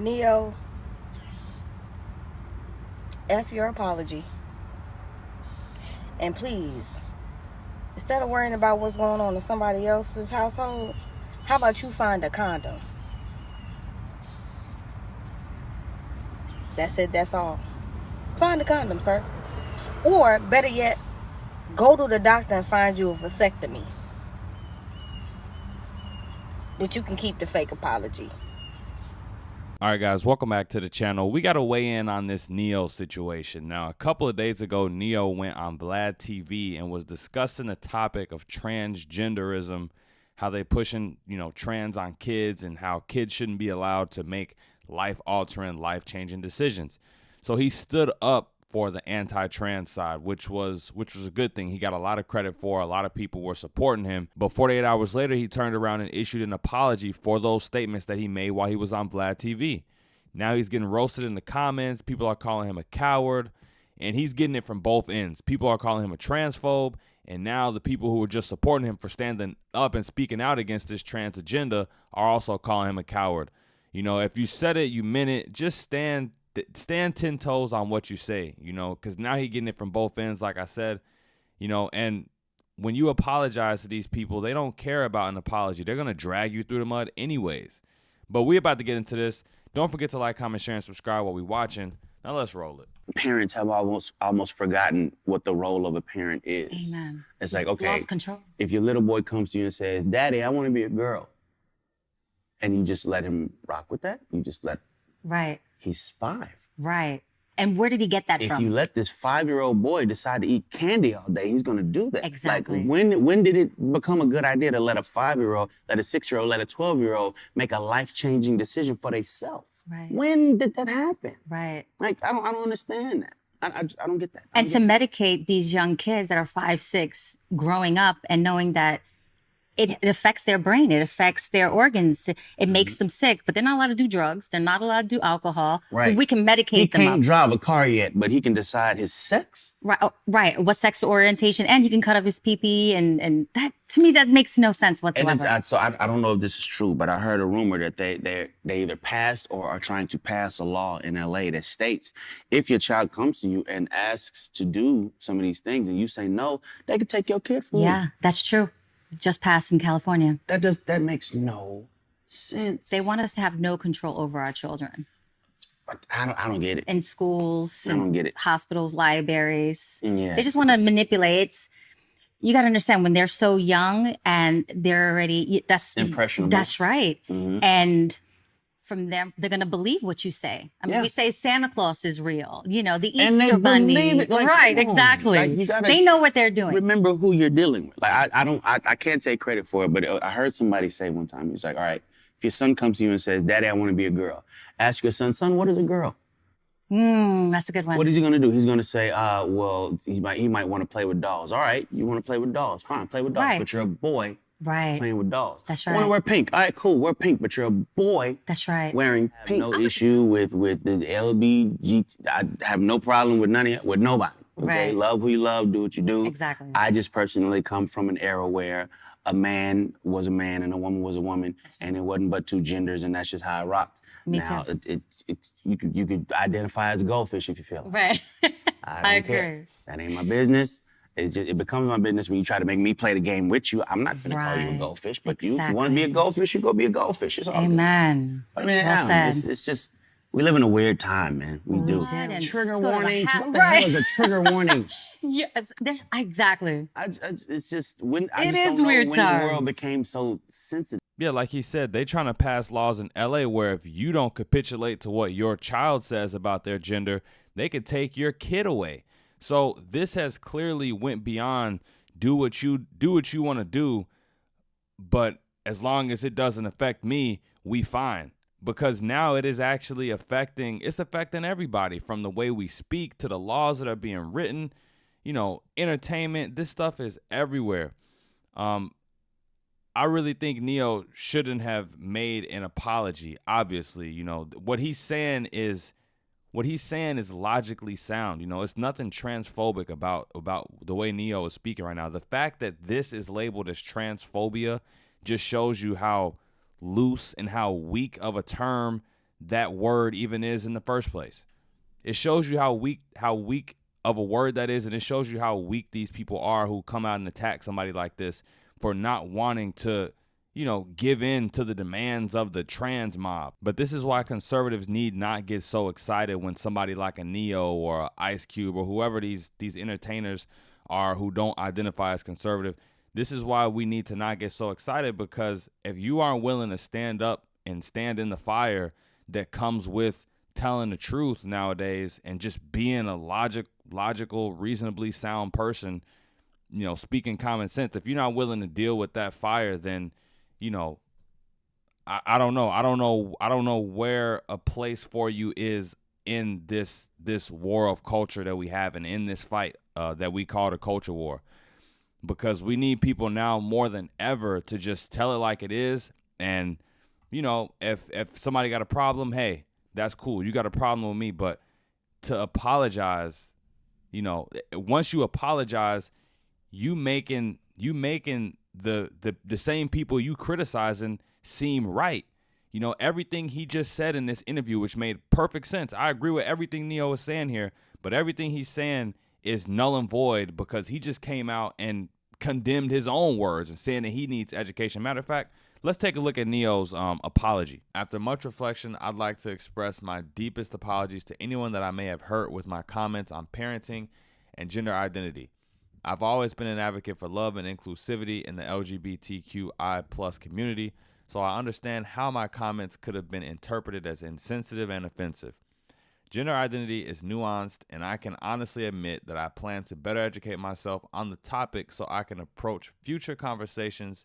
Neo, F your apology. And please, instead of worrying about what's going on in somebody else's household, how about you find a condom? That's it, that's all. Find a condom, sir. Or, better yet, go to the doctor and find you a vasectomy. That you can keep the fake apology. All right, guys, welcome back to the channel. We got to weigh in on this Neo situation. Now, a couple of days ago, Neo went on Vlad TV and was discussing the topic of transgenderism, how they pushing, trans on kids and how kids shouldn't be allowed to make life-altering, life-changing decisions. So he stood up for the anti-trans side, which was a good thing. He got a lot of credit for. A lot of people were supporting him. But 48 hours later, he turned around and issued an apology for those statements that he made while he was on Vlad TV. Now he's getting roasted in the comments. People are calling him a coward, and he's getting it from both ends. People are calling him a transphobe, and now the people who were just supporting him for standing up and speaking out against this trans agenda are also calling him a coward. If you said it, you meant it. Just stand 10 toes on what you say, because now he's getting it from both ends, like I said, and when you apologize to these people, they don't care about an apology. They're going to drag you through the mud anyways. But we're about to get into this. Don't forget to like, comment, share, and subscribe while we're watching. Now let's roll it. Parents have almost forgotten what the role of a parent is. Amen. It's like, okay, Lost control. if your little boy comes to you and says, "Daddy, I want to be a girl," and you just let him rock with that, Right. he's 5. Right. And where did he get that If from? you let this 5-year-old boy decide to eat candy all day, he's going to do that. Exactly. Like, when did it become a good idea to let a 5-year-old, let a 6-year-old, let a 12-year-old make a life-changing decision for themselves? Right. When did that happen? Right. Like, I don't understand that. I don't get that. And to medicate these young kids that are 5, 6, growing up and knowing that it affects their brain, it affects their organs, it makes them sick, but they're not allowed to do drugs, they're not allowed to do alcohol. Right. We can medicate them He up. can't drive a car yet, but he can decide his sex. Right, right. What sexual orientation, and he can cut off his pee-pee, and that, to me, that makes no sense whatsoever. I don't know if this is true, but I heard a rumor that they either passed or are trying to pass a law in LA that states if your child comes to you and asks to do some of these things and you say no, they can take your kid from you. Yeah, that's true. Just passed in California. That makes no sense. They want us to have no control over our children. I don't get it. In schools, I don't get it. hospitals, libraries. Yeah. They just want to manipulate. You got to understand, when they're so young and they're already, that's impressionable. That's right. Mm-hmm. And from them, they're going to believe what you say. I mean, we say Santa Claus is real, the Easter and they Bunny. believe it. Like, right, come on. exactly. Like, you gotta they know what they're doing. Remember who you're dealing with. Like, I can't take credit for it, but I heard somebody say one time, he's like, all right, if your son comes to you and says, "Daddy, I want to be a girl," ask your son, what is a girl? That's a good one. What is he going to do? He's going to say, well, he might want to play with dolls. All right, you want to play with dolls. Fine, play with dolls. Right. But you're a boy playing with dolls. That's I want right. to wear pink. All right, cool, wear pink. But you're a boy That's right. wearing pink. No issue with the LBGT. I have no problem with with nobody. Okay, Right. Love who you love, do what you do. Exactly. I just personally come from an era where a man was a man and a woman was a woman, and it wasn't but two genders, and that's just how I rocked. Me now, too. You could identify as a goldfish if you feel it. Right. I don't care. That ain't my business. It becomes my business when you try to make me play the game with you. I'm not finna call you a Right. goldfish, but Exactly. you want to be a goldfish, you go be a goldfish. It's all good. Amen. I mean, Well said. it's just, we live in a weird time, man. We do. And Trigger let's go to the warnings. hat. What the Right. hell is a trigger warning? Yes, exactly. It's just when I It just is don't know weird when the world times. became so sensitive. Yeah, like he said, they trying to pass laws in LA where if you don't capitulate to what your child says about their gender, they could take your kid away. So this has clearly went beyond do what you want to do, but as long as it doesn't affect me, we fine. Because now it is actually affecting everybody, from the way we speak to the laws that are being written, entertainment. This stuff is everywhere. I really think Neo shouldn't have made an apology. Obviously, what he's saying is logically sound. It's nothing transphobic about the way Neo is speaking right now. The fact that this is labeled as transphobia just shows you how loose and how weak of a term that word even is in the first place. It shows you how weak of a word that is, and it shows you how weak these people are who come out and attack somebody like this for not wanting to, give in to the demands of the trans mob. But this is why conservatives need not get so excited when somebody like a Neo or a Ice Cube or whoever these entertainers are who don't identify as conservative. This is why we need to not get so excited, because if you aren't willing to stand up and stand in the fire that comes with telling the truth nowadays and just being a logical, reasonably sound person, speaking common sense, if you're not willing to deal with that fire, then, I don't know. I don't know where a place for you is in this war of culture that we have, and in this fight that we call the culture war. Because we need people now more than ever to just tell it like it is. And, if somebody got a problem, hey, that's cool. You got a problem with me. But to apologize, once you apologize, you making the same people you criticizing seem right. Everything he just said in this interview, which made perfect sense. I agree with everything Neo is saying here, but everything he's saying is null and void because he just came out and condemned his own words and saying that he needs education. Matter of fact, let's take a look at Neo's apology. After much reflection, I'd like to express my deepest apologies to anyone that I may have hurt with my comments on parenting and gender identity. I've always been an advocate for love and inclusivity in the LGBTQI+ community, so I understand how my comments could have been interpreted as insensitive and offensive. Gender identity is nuanced, and I can honestly admit that I plan to better educate myself on the topic so I can approach future conversations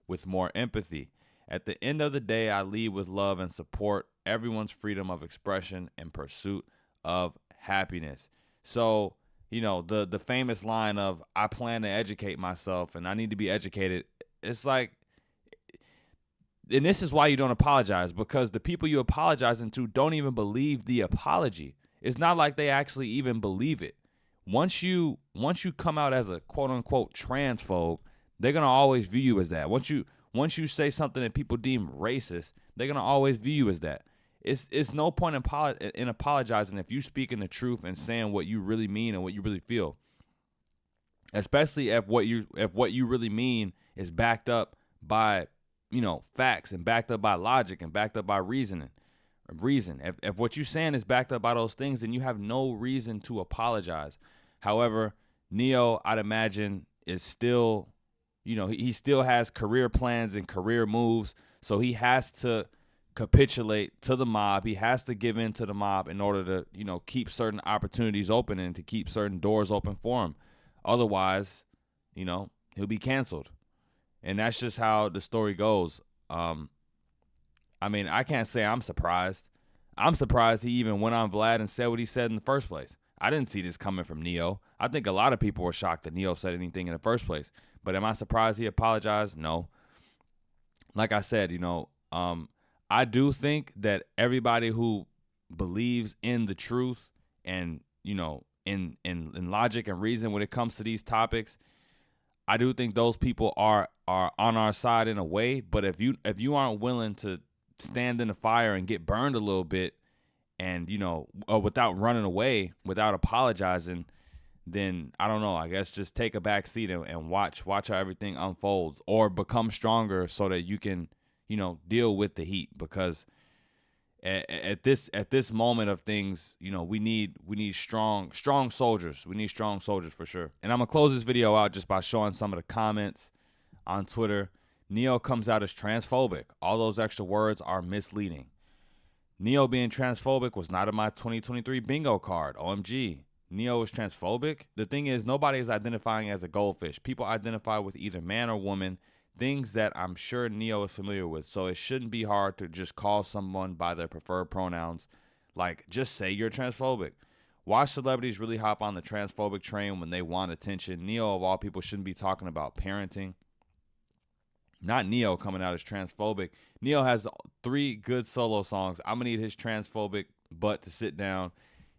with more empathy. At the end of the day, I lead with love and support everyone's freedom of expression and pursuit of happiness. So, the famous line of, I plan to educate myself and I need to be educated. It's like, and this is why you don't apologize, because the people you're apologizing to don't even believe the apology. It's not like they actually even believe it. Once you come out as a quote unquote transphobe, they're gonna always view you as that. Once you say something that people deem racist, they're gonna always view you as that. It's no point in apologizing if you speaking the truth and saying what you really mean and what you really feel. Especially if what you really mean is backed up by facts and backed up by logic and backed up by reason. If what you're saying is backed up by those things, then you have no reason to apologize. However, Neo, I'd imagine, is still, he still has career plans and career moves, so he has to capitulate to the mob. He has to give in to the mob in order to, keep certain opportunities open and to keep certain doors open for him. Otherwise, he'll be canceled. And that's just how the story goes. I can't say I'm surprised. I'm surprised he even went on Vlad and said what he said in the first place. I didn't see this coming from Neo. I think a lot of people were shocked that Neo said anything in the first place. But am I surprised he apologized? No. Like I said, I do think that everybody who believes in the truth and, in logic and reason when it comes to these topics, I do think those people are on our side in a way. But if you aren't willing to stand in the fire and get burned a little bit and, without running away, without apologizing, then I don't know, I guess just take a back seat and watch how everything unfolds, or become stronger so that you can, deal with the heat. Because at this moment of things, we need strong soldiers. We need strong soldiers for sure. And I'm gonna close this video out just by showing some of the comments on Twitter. Neo comes out as transphobic. All those extra words are misleading. Neo being transphobic was not in my 2023 bingo card. OMG. Neo is transphobic? The thing is, nobody is identifying as a goldfish. People identify with either man or woman, things that I'm sure Neo is familiar with. So it shouldn't be hard to just call someone by their preferred pronouns. Like, just say you're transphobic. Why celebrities really hop on the transphobic train when they want attention? Neo, of all people, shouldn't be talking about parenting. Not Neo coming out as transphobic. Neo has 3 good solo songs. I'm going to need his transphobic butt to sit down.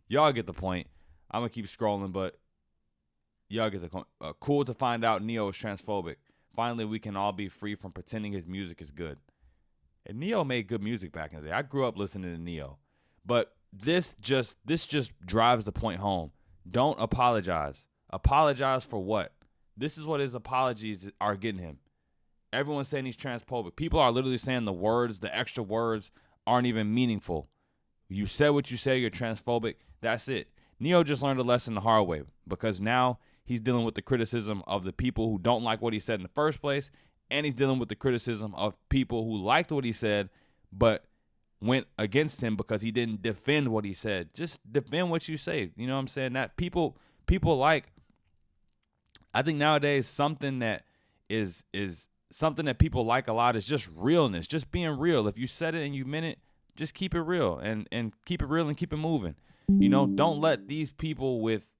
Y'all get the point. I'm going to keep scrolling, but y'all get the point. Cool to find out Neo is transphobic. Finally, we can all be free from pretending his music is good. And Neo made good music back in the day. I grew up listening to Neo. But this just drives the point home. Don't apologize. Apologize for what? This is what his apologies are getting him. Everyone's saying he's transphobic. People are literally saying the words, the extra words, aren't even meaningful. You said what you say, you're transphobic. That's it. Neo just learned a lesson the hard way because now he's dealing with the criticism of the people who don't like what he said in the first place, and he's dealing with the criticism of people who liked what he said but went against him because he didn't defend what he said. Just defend what you say. You know what I'm saying? That people like, I think nowadays something that is something that people like a lot is just realness, just being real. If you said it and you meant it, just keep it real and keep it real and keep it moving. You know, don't let these people with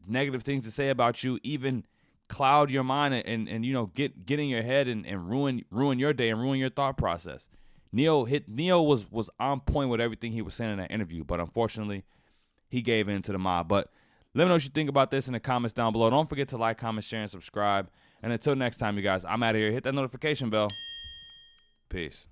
negative things to say about you even cloud your mind and you know, get in your head and ruin your day and ruin your thought process. Neo was on point with everything he was saying in that interview, but unfortunately, he gave in to the mob. But let me know what you think about this in the comments down below. Don't forget to like, comment, share, and subscribe. And until next time, you guys, I'm out of here. Hit that notification bell. Peace.